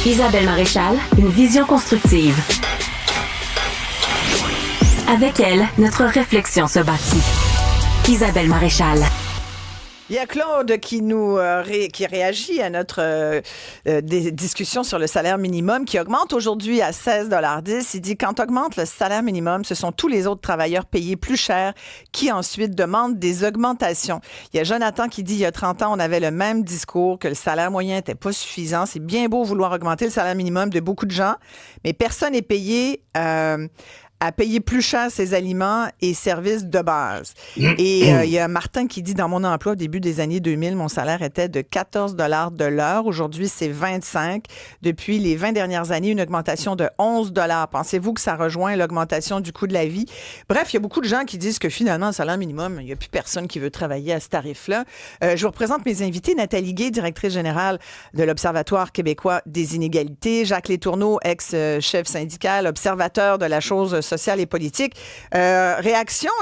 Isabelle Maréchal, une vision constructive. Avec elle, notre réflexion se bâtit. Isabelle Maréchal. Il y a Claude qui qui réagit à notre discussion sur le salaire minimum qui augmente aujourd'hui à 16,10 $. Il dit quand augmente le salaire minimum, ce sont tous les autres travailleurs payés plus cher qui ensuite demandent des augmentations. Il y a Jonathan qui dit il y a 30 ans, on avait le même discours que le salaire moyen n'était pas suffisant. C'est bien beau vouloir augmenter le salaire minimum de beaucoup de gens, mais personne n'est payé à payer plus cher ses aliments et services de base. Et il y a Martin qui dit, dans mon emploi, au début des années 2000, mon salaire était de 14 $ de l'heure. Aujourd'hui, c'est 25. Depuis les 20 dernières années, une augmentation de 11 $. Pensez-vous que ça rejoint l'augmentation du coût de la vie? Bref, il y a beaucoup de gens qui disent que finalement, le salaire minimum, il n'y a plus personne qui veut travailler à ce tarif-là. Je vous représente mes invités. Nathalie Gay, directrice générale de l'Observatoire québécois des inégalités. Jacques Letourneau, ex-chef syndical, observateur de la chose sociale et politique. Réaction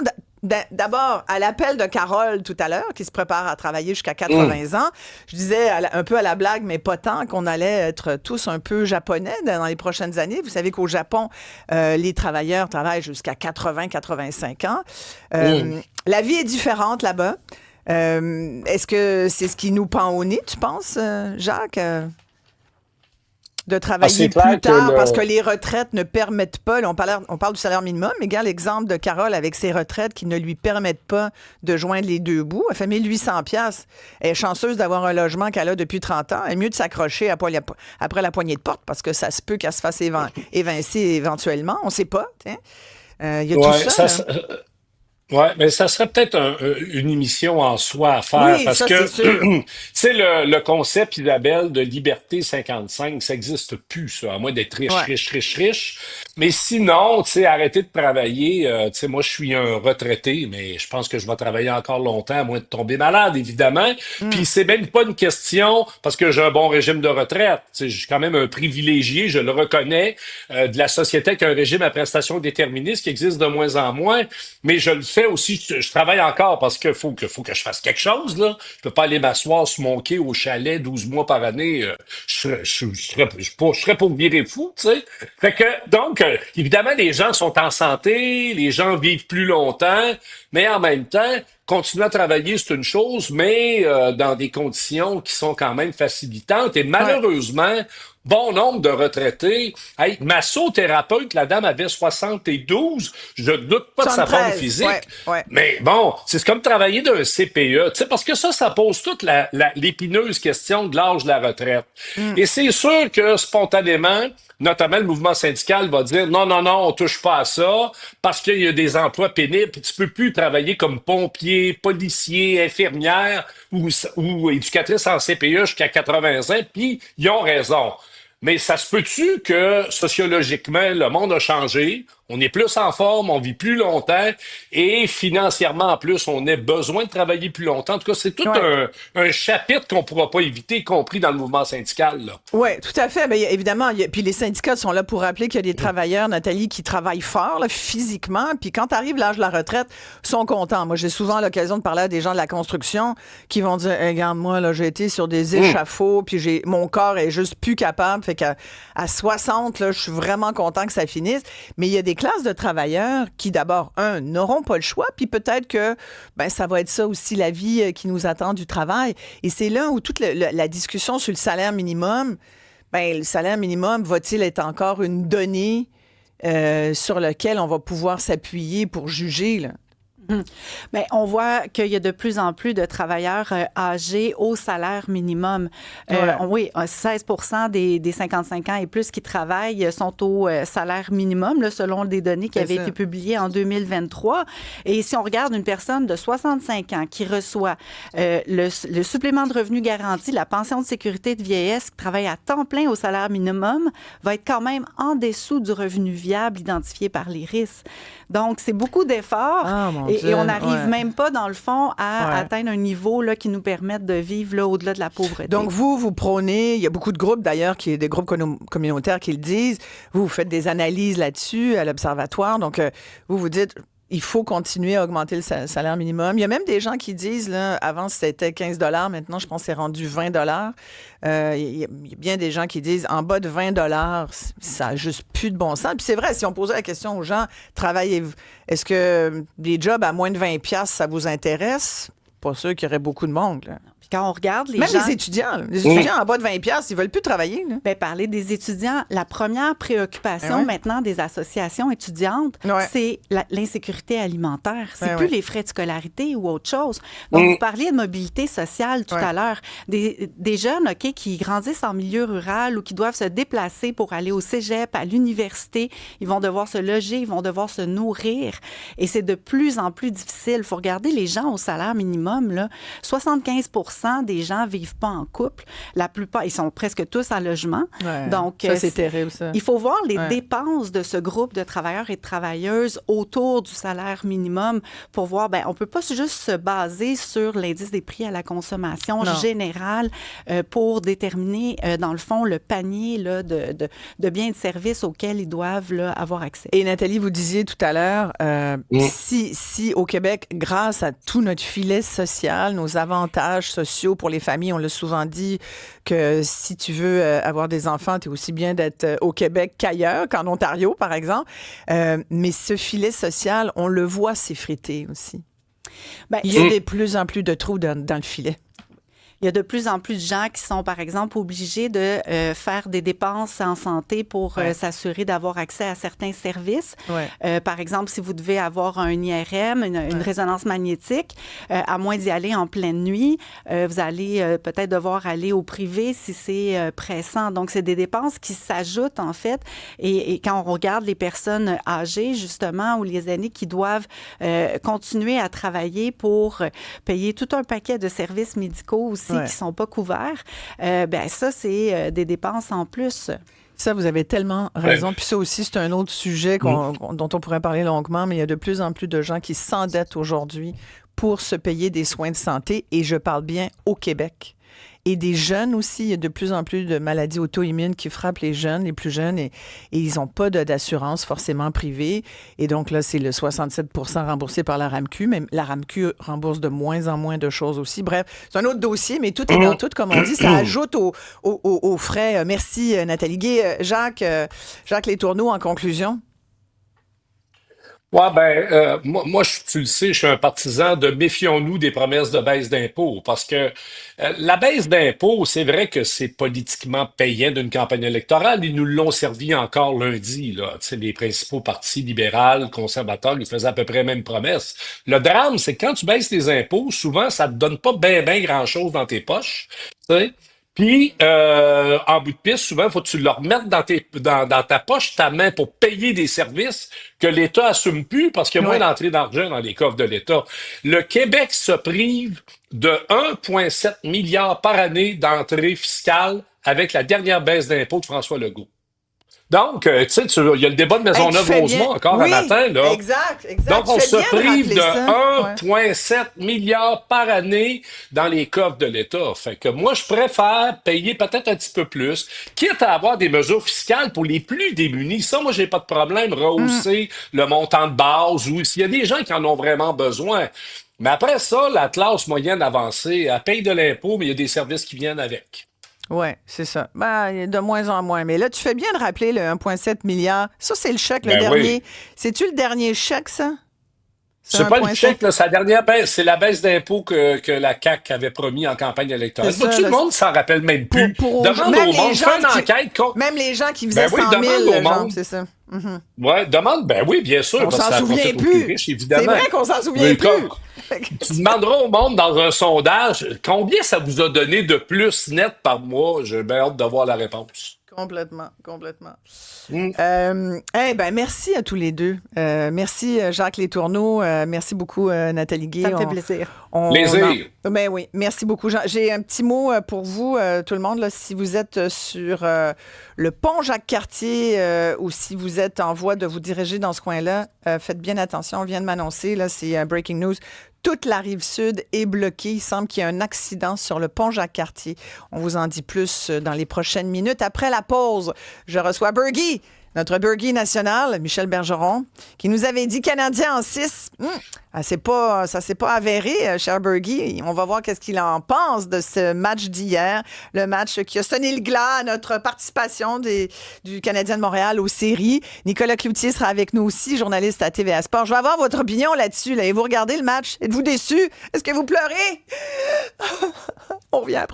d'abord à l'appel de Carole tout à l'heure, qui se prépare à travailler jusqu'à 80 ans. Je disais un peu à la blague, mais pas tant, qu'on allait être tous un peu japonais dans les prochaines années. Vous savez qu'au Japon, les travailleurs travaillent jusqu'à 80-85 ans. La vie est différente là-bas. Est-ce que c'est ce qui nous pend au nez, tu penses, Jacques? De travailler plus tard parce que les retraites ne permettent pas. Là, on parle du salaire minimum, mais regarde l'exemple de Carole avec ses retraites qui ne lui permettent pas de joindre les deux bouts. Elle fait 1800 $. Elle est chanceuse d'avoir un logement qu'elle a depuis 30 ans. Elle est mieux de s'accrocher après la poignée de porte parce que ça se peut qu'elle se fasse évincer éventuellement. On ne sait pas. Il y a tout ça. Oui, mais ça serait peut-être une émission en soi à faire Oui, parce ça, que c'est sûr. tu sais le concept Isabelle de liberté 55, ça n'existe plus ça, à moins d'être riche, Ouais. riche, riche, riche. Mais sinon, tu sais, arrêter de travailler. Tu sais, moi, je suis un retraité, mais je pense que je vais travailler encore longtemps, à moins de tomber malade, évidemment. Puis c'est même pas une question parce que j'ai un bon régime de retraite. Tu sais, je suis quand même un privilégié, je le reconnais, de la société avec un régime à prestations déterminées, ce qui existe de moins en moins. Mais je le fais aussi, je travaille encore parce que faut que je fasse quelque chose, là. Je peux pas aller m'asseoir sur mon quai au chalet 12 mois par année. Je serais pour virer fou, tu sais. Fait que, donc, évidemment, les gens sont en santé, les gens vivent plus longtemps, mais en même temps, continuer à travailler, c'est une chose, mais dans des conditions qui sont quand même facilitantes. Et malheureusement, bon nombre de retraités. Hey, massothérapeute, la dame avait 72. Je doute pas de sa forme 73, physique. ouais. Mais bon, c'est comme travailler d'un CPE. Tu sais, parce que ça pose toute l'épineuse question de l'âge de la retraite. Et c'est sûr que spontanément, notamment le mouvement syndical va dire non, on touche pas à ça parce qu'il y a des emplois pénibles puis tu peux plus travailler comme pompier, policier, infirmière ou éducatrice en CPE jusqu'à 80 ans, puis ils ont raison. Mais ça se peut-tu que sociologiquement, le monde a changé, on est plus en forme, on vit plus longtemps et financièrement en plus, on a besoin de travailler plus longtemps. En tout cas, c'est tout un chapitre qu'on pourra pas éviter, y compris dans le mouvement syndical, là. Oui, tout à fait. Bien, évidemment, puis les syndicats sont là pour rappeler qu'il y a des travailleurs, Nathalie, qui travaillent fort là, physiquement, puis quand arrive l'âge de la retraite, sont contents. Moi, j'ai souvent l'occasion de parler à des gens de la construction qui vont dire hey, regarde-moi, là, j'ai été sur des échafauds, puis mon corps est juste plus capable. Fait qu'à 60, là, je suis vraiment content que ça finisse. Mais il y a des classes de travailleurs qui, d'abord, n'auront pas le choix, puis peut-être que ça va être ça aussi la vie qui nous attend du travail. Et c'est là où toute la discussion sur le salaire minimum, le salaire minimum va-t-il être encore une donnée sur laquelle on va pouvoir s'appuyer pour juger, là? Bien, on voit qu'il y a de plus en plus de travailleurs âgés au salaire minimum. Oui, 16 % des 55 ans et plus qui travaillent sont au salaire minimum, là, selon des données qui avaient été publiées en 2023. Et si on regarde une personne de 65 ans qui reçoit le supplément de revenu garanti, la pension de sécurité de vieillesse, qui travaille à temps plein au salaire minimum, va être quand même en dessous du revenu viable identifié par l'IRIS. Donc, c'est beaucoup d'efforts. Et on n'arrive même pas, dans le fond, à atteindre un niveau là, qui nous permette de vivre là, au-delà de la pauvreté. Donc, vous prônez, il y a beaucoup de groupes d'ailleurs, des groupes communautaires qui le disent, vous faites des analyses là-dessus à l'Observatoire. Donc, vous dites, il faut continuer à augmenter le salaire minimum. Il y a même des gens qui disent, là, avant c'était 15 $, maintenant je pense que c'est rendu 20 $. Il y a bien des gens qui disent, en bas de 20 $, ça n'a juste plus de bon sens. Puis c'est vrai, si on posait la question aux gens, travaillez-vous, est-ce que les jobs à moins de 20 $, ça vous intéresse? Pas sûr qu'il y aurait beaucoup de monde, là. Quand on regarde les Même gens... les étudiants en bas de 20 $, ils veulent plus travailler. Là. Bien, parler des étudiants, la première préoccupation maintenant des associations étudiantes, c'est l'insécurité alimentaire. C'est plus les frais de scolarité ou autre chose. Donc, vous parliez de mobilité sociale tout à l'heure. Des jeunes, OK, qui grandissent en milieu rural ou qui doivent se déplacer pour aller au cégep, à l'université, ils vont devoir se loger, ils vont devoir se nourrir. Et c'est de plus en plus difficile. Il faut regarder les gens au salaire minimum, là. 75% des gens ne vivent pas en couple. La plupart, ils sont presque tous en logement. Ouais, donc, ça, c'est terrible, ça. Il faut voir les dépenses de ce groupe de travailleurs et de travailleuses autour du salaire minimum pour voir, on ne peut pas juste se baser sur l'indice des prix à la consommation générale pour déterminer, dans le fond, le panier là, de biens et de services auxquels ils doivent là, avoir accès. Et Nathalie, vous disiez tout à l'heure, si au Québec, grâce à tout notre filet social, nos avantages sociaux pour les familles, on l'a souvent dit que si tu veux avoir des enfants, tu es aussi bien d'être au Québec qu'ailleurs, qu'en Ontario, par exemple. Mais ce filet social, on le voit s'effriter aussi. Il y a de plus en plus de trous dans le filet. Il y a de plus en plus de gens qui sont, par exemple, obligés de faire des dépenses en santé pour s'assurer d'avoir accès à certains services. Par exemple, si vous devez avoir un IRM, une résonance magnétique, à moins d'y aller en pleine nuit, vous allez peut-être devoir aller au privé si c'est pressant. Donc, c'est des dépenses qui s'ajoutent, en fait. Et quand on regarde les personnes âgées, justement, ou les aînés qui doivent continuer à travailler pour payer tout un paquet de services médicaux aussi, qui ne sont pas couverts, ça, c'est des dépenses en plus. Ça, vous avez tellement raison. Puis ça aussi, c'est un autre sujet dont on pourrait parler longuement, mais il y a de plus en plus de gens qui s'endettent aujourd'hui pour se payer des soins de santé, et je parle bien au Québec. Et des jeunes aussi, il y a de plus en plus de maladies auto-immunes qui frappent les jeunes, les plus jeunes, et ils n'ont pas d'assurance forcément privée. Et donc là, c'est le 67 % remboursé par la RAMQ, mais la RAMQ rembourse de moins en moins de choses aussi. Bref, c'est un autre dossier, mais tout est dans tout, comme on dit. Ça ajoute aux frais. Merci, Nathalie Gué. Jacques Letourneau, en conclusion. Moi, tu le sais, je suis un partisan de méfions-nous des promesses de baisse d'impôts, parce que la baisse d'impôts, c'est vrai que c'est politiquement payant d'une campagne électorale. Ils nous l'ont servi encore lundi, là. Tu sais, les principaux partis libéraux, conservateurs, ils faisaient à peu près la même promesse. Le drame, c'est que quand tu baisses les impôts, souvent, ça te donne pas ben grand-chose dans tes poches, tu sais. Puis, en bout de piste, souvent, il faut que tu le remettes dans ta poche, ta main, pour payer des services que l'État assume plus parce qu'il y a moins d'entrée d'argent dans les coffres de l'État. Le Québec se prive de 1,7 milliard par année d'entrée fiscale avec la dernière baisse d'impôts de François Legault. Donc, tu sais, il y a le débat de Maisonneuve-Rosemont encore un matin, là. Exact. Donc, on se prive de 1,7 milliard par année dans les coffres de l'État. Fait que moi, je préfère payer peut-être un petit peu plus, quitte à avoir des mesures fiscales pour les plus démunis. Ça, moi, j'ai pas de problème, rehausser le montant de base, ou s'il y a des gens qui en ont vraiment besoin. Mais après ça, la classe moyenne avancée, elle paye de l'impôt, mais il y a des services qui viennent avec. Oui, c'est ça. De moins en moins. Mais là, tu fais bien de rappeler le 1,7 milliard. Ça, c'est le chèque, le dernier. Oui. C'est-tu le dernier chèque, ça? C'est pas le chèque, là. Sa dernière baisse, c'est la baisse d'impôts que la CAQ avait promis en campagne électorale. Tout le monde s'en rappelle même plus. Demande au monde, fais une enquête. Même les gens qui faisaient 100 000, c'est ça. Demande, bien sûr. On s'en souvient plus. Riches, évidemment. C'est vrai qu'on s'en souvient plus. Tu demanderas au monde dans un sondage combien ça vous a donné de plus net par mois. J'ai bien hâte de voir la réponse. Complètement. Merci à tous les deux. Merci Jacques Letourneau. Merci beaucoup Nathalie Gué. Ça me fait plaisir. Plaisir. Oui, merci beaucoup. J'ai un petit mot pour vous, tout le monde. Là, si vous êtes sur le pont Jacques-Cartier ou si vous êtes en voie de vous diriger dans ce coin-là, faites bien attention. On vient de m'annoncer, là, c'est breaking news. Toute la rive sud est bloquée. Il semble qu'il y a un accident sur le pont Jacques-Cartier. On vous en dit plus dans les prochaines minutes. Après la pause, je reçois Bergie. notre Burgie national, Michel Bergeron, qui nous avait dit Canadien en 6. Ça s'est pas avéré, cher Burgie. On va voir qu'est-ce qu'il en pense de ce match d'hier, le match qui a sonné le glas à notre participation du Canadien de Montréal aux séries. Nicolas Cloutier sera avec nous aussi, journaliste à TVA Sport. Je vais avoir votre opinion là-dessus. Là. Et vous regardez le match. Êtes-vous déçus? Est-ce que vous pleurez? On revient après.